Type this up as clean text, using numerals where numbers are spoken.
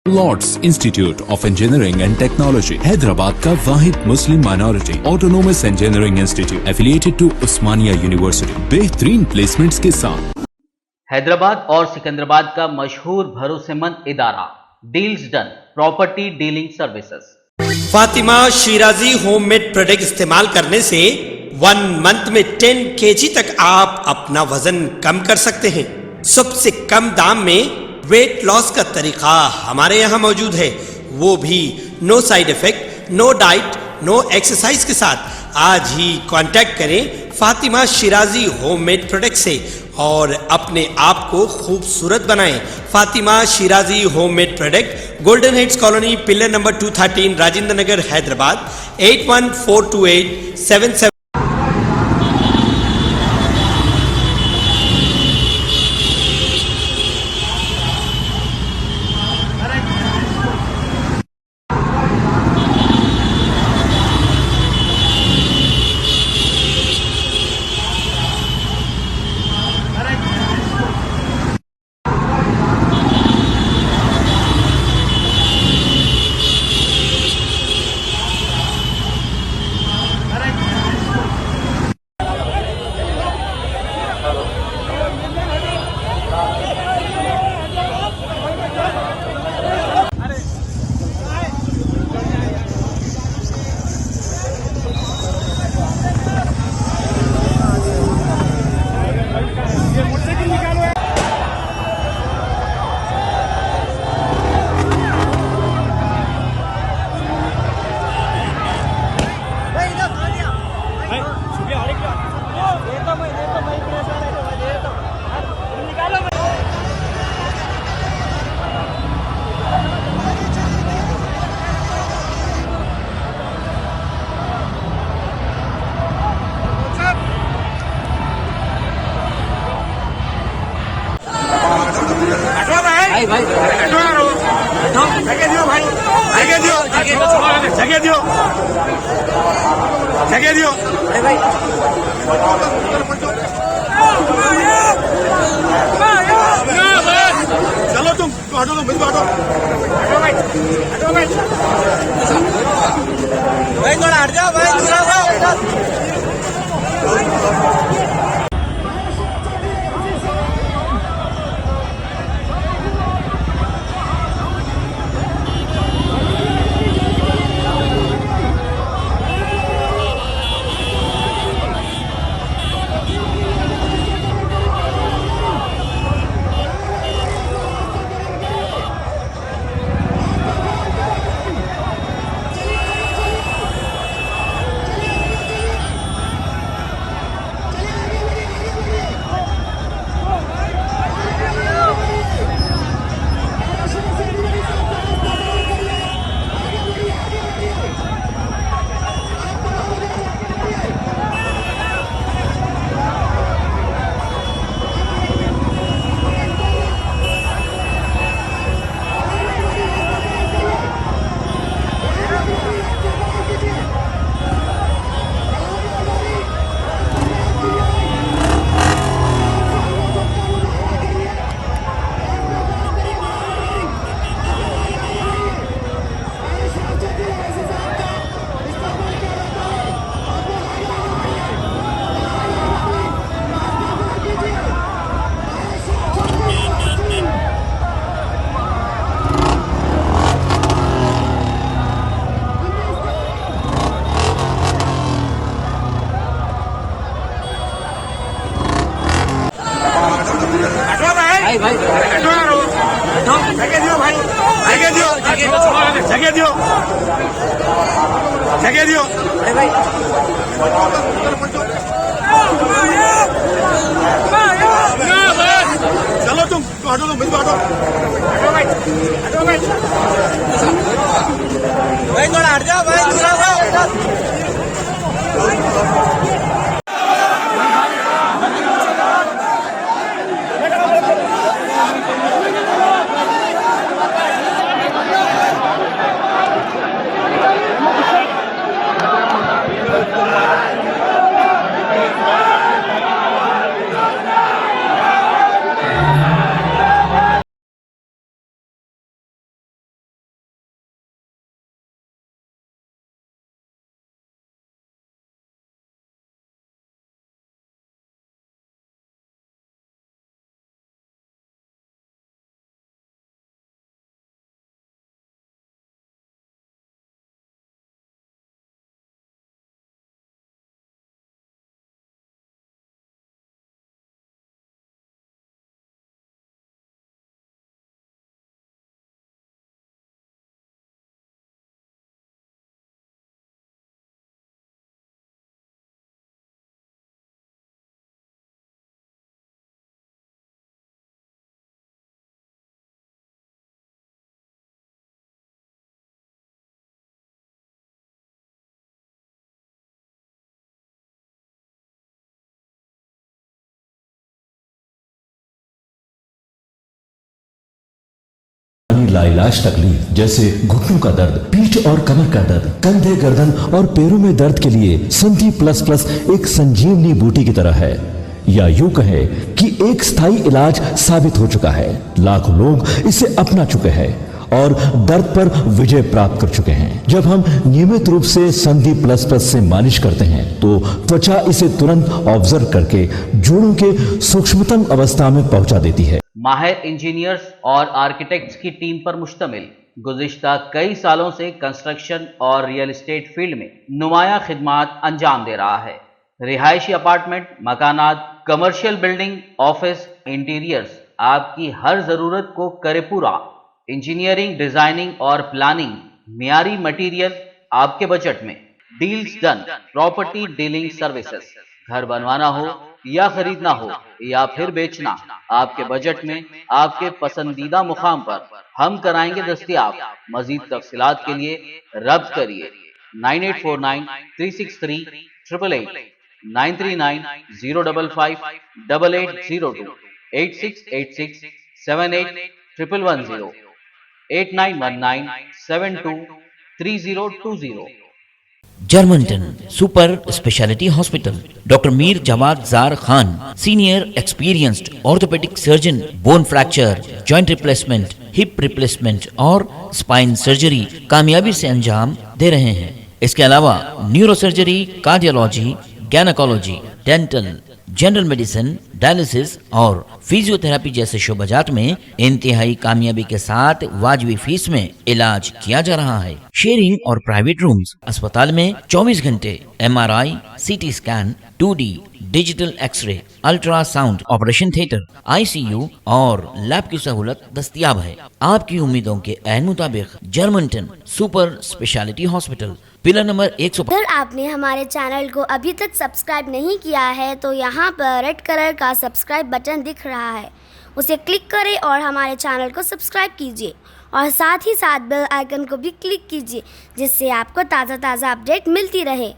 Lord's institute of engineering and technology Hyderabad का वाहिद Muslim minority autonomous engineering institute affiliated to Osmania university बेहतरीन placements के साथ। हैदराबाद और सिकंदराबाद का मशहूर भरोसेमंद इदारा deals done property dealing services. Fatima Shirazi homemade product इस्तेमाल करने से 1 मंथ में 10 kg तक आप अपना वजन कम कर सकते हैं। सबसे कम दाम में वेट लॉस का तरीका हमारे यहाँ मौजूद है, वो भी no side effect, no diet, no exercise के साथ। आज ही कांटेक्ट करें फातिमा शिराजी होममेड प्रोडक्ट से और अपने आप को खूबसूरत बनाएं। Fatima Shirazi homemade product, golden heads colony, pillar number 213, Rajendra Nagar, Hyderabad 81428777। भाई जगह दियो भाई, जगह दियो, जगह दियो, जगह दियो भाई। चलो तुम हटो, तुम बिल्कुल हटो, हटो भाई, हटो भाई, भाई थोड़ा हट जाओ भाई, दूसरा भाई, जगह दियो भाई, जगह दियो, जगह दियो, जगह दियो भाई। चलो तुम हटो, तुम बिल्कुल हटो, हटो भाई, हटो भाई, भाई थोड़ा हट जाओ भाई, दूसरा लाइलाज तकलीफ जैसे घुटनों का दर्द, पीठ और कमर का दर्द, कंधे, गर्दन और पैरों में दर्द के लिए संधि प्लस प्लस एक संजीवनी बूटी की तरह है, या यूं कहे कि एक स्थायी इलाज साबित हो चुका है। लाखों लोग इसे अपना चुके हैं और दर्द पर विजय प्राप्त कर चुके हैं। जब हम नियमित रूप से संधि प्लस प्लस से मालिश करते हैं तो त्वचा इसे तुरंत ऑब्जर्व करके जोड़ों के सूक्ष्मतम अवस्था में पहुंचा देती है। माहिर इंजीनियर्स और आर्किटेक्ट्स की टीम पर मुश्तमिल गुज़िश्ता कई सालों से कंस्ट्रक्शन और रियल एस्टेट फील्ड में नुमाया खिदमात अंजाम दे रहा है। रिहायशी अपार्टमेंट, मकानात, कमर्शियल बिल्डिंग, ऑफिस, इंटीरियर्स, आपकी हर जरूरत को करे पूरा। इंजीनियरिंग, डिजाइनिंग और प्लानिंग, मियारी मटेरियल आपके बजट में। Deals done property dealing services. घर बनवाना हो या खरीदना हो या फिर बेचना, आपके बजट में, आपके पसंदीदा मुकाम पर हम कराएंगे दस्तयाब। मजीद तफसीलात के लिए रब्त करिए 9849 363 888, 939 055 8802, 8686 78 110, 8919 72 3020। Germanten super speciality hospital, doctor Mir Jawad Zar Khan, senior experienced orthopaedic surgeon, bone fracture, joint replacement, hip replacement और स्पाइन सर्जरी कामयाबी से अंजाम दे रहे हैं। इसके अलावा neuro surgery, cardiology, gynaecology, dental, general medicine, dialysis और फिजियोथेरेपी जैसे शोबाजात में इंतहाई कामयाबी के साथ वाजिबी फीस में इलाज किया जा रहा है। शेयरिंग और प्राइवेट रूम्स, अस्पताल में 24 घंटे MRI, CT scan, 2D digital x-ray, ultrasound, operation theatre, ICU और लैब की सहूलत दस्तयाब है। आपकी उम्मीदों के ऐन मुताबिक Germanten super speciality hospital, pillar number 105। अगर आपने हमारे चैनल को अभी तक सब्सक्राइब नहीं किया है तो यहाँ पर रेड कलर का सब्सक्राइब बटन दिख रहा है, उसे क्लिक करें और हमारे चैनल को सब्सक्राइब कीजिए और साथ ही साथ बेल आइकन को भी क्लिक कीजिए, जिससे आपको ताज़ा अपडेट मिलती रहे।